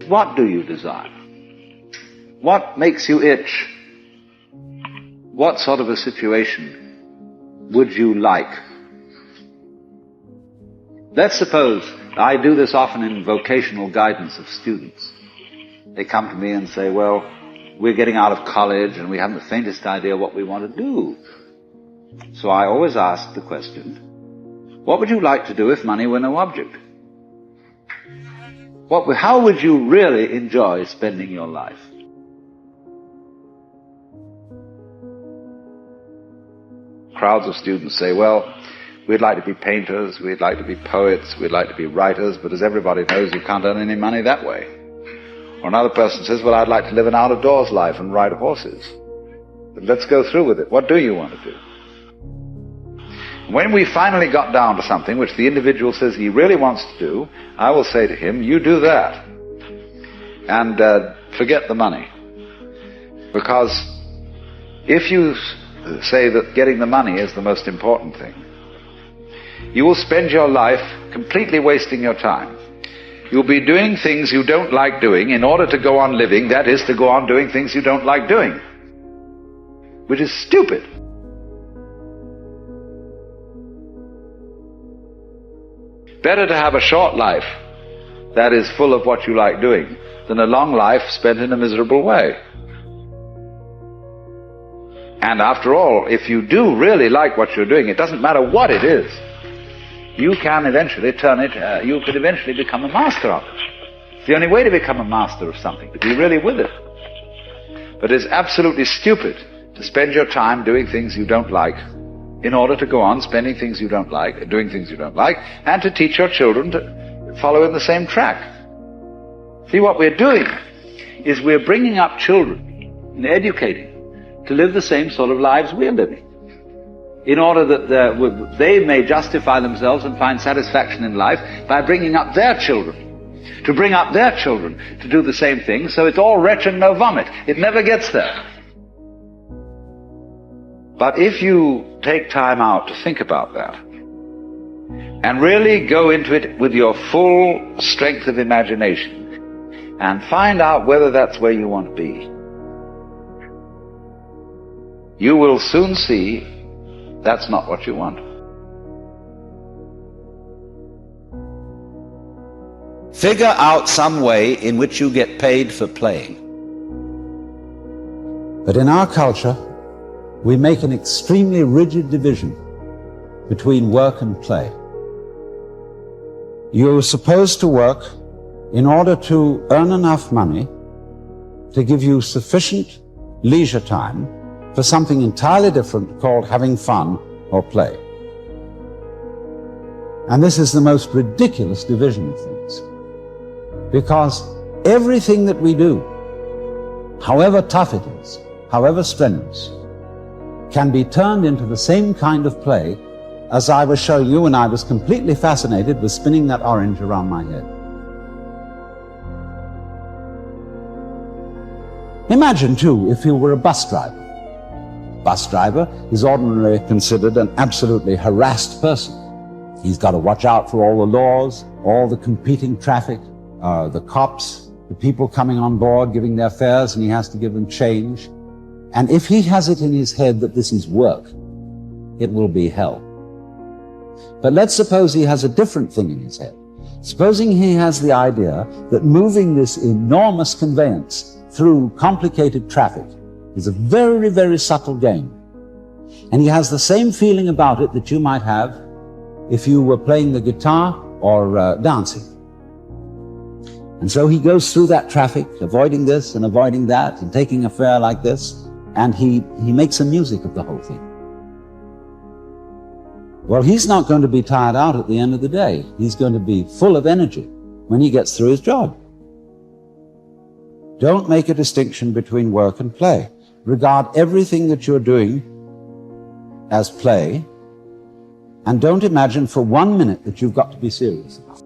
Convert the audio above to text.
What do you desire? What makes you itch? What sort of a situation would you like? Let's suppose, I do this often in vocational guidance of students. They come to me and say, well, we're getting out of college and we haven't the faintest idea what we want to do. So I always ask the question, what would you like to do if money were no object? How would you really enjoy spending your life? Crowds of students say, well, we'd like to be painters, we'd like to be poets, we'd like to be writers, but as everybody knows, you can't earn any money that way. Or another person says, well, I'd like to live an out-of-doors life and ride horses. But let's go through with it. What do you want to do? When we finally got down to something which the individual says he really wants to do, I will say to him, you do that. And forget the money. Because if you say that getting the money is the most important thing, you will spend your life completely wasting your time. You'll be doing things you don't like doing in order to go on living, that is, to go on doing things you don't like doing, which is stupid. Better to have a short life that is full of what you like doing than a long life spent in a miserable way. And after all, if you do really like what you're doing, it doesn't matter what it is, you can eventually you could eventually become a master of it. It's the only way to become a master of something, to be really with it. But it's absolutely stupid to spend your time doing things you don't like in order to go on spending things you don't like, doing things you don't like, and to teach your children to follow in the same track. See, what we're doing is we're bringing up children and educating to live the same sort of lives we're living, in order that they may justify themselves and find satisfaction in life by bringing up their children, to bring up their children to do the same thing, so it's all retch and no vomit. It never gets there. But if you take time out to think about that, and really go into it with your full strength of imagination, and find out whether that's where you want to be, you will soon see that's not what you want. Figure out some way in which you get paid for playing. But in our culture, we make an extremely rigid division between work and play. You're supposed to work in order to earn enough money to give you sufficient leisure time for something entirely different called having fun or play. And this is the most ridiculous division of things, because everything that we do, however tough it is, however strenuous, can be turned into the same kind of play as I was showing you when I was completely fascinated with spinning that orange around my head. Imagine, too, if you were a bus driver. Bus driver is ordinarily considered an absolutely harassed person. He's got to watch out for all the laws, all the competing traffic, the cops, the people coming on board giving their fares, and he has to give them change. And if he has it in his head that this is work, it will be hell. But let's suppose he has a different thing in his head. Supposing he has the idea that moving this enormous conveyance through complicated traffic is a very, very subtle game. And he has the same feeling about it that you might have if you were playing the guitar or dancing. And so he goes through that traffic, avoiding this and avoiding that, and taking a fare like this, and he makes some music of the whole thing. Well, he's not going to be tired out at the end of the day. He's going to be full of energy when he gets through his job. Don't make a distinction between work and play. Regard everything that you're doing as play, and don't imagine for 1 minute that you've got to be serious about it.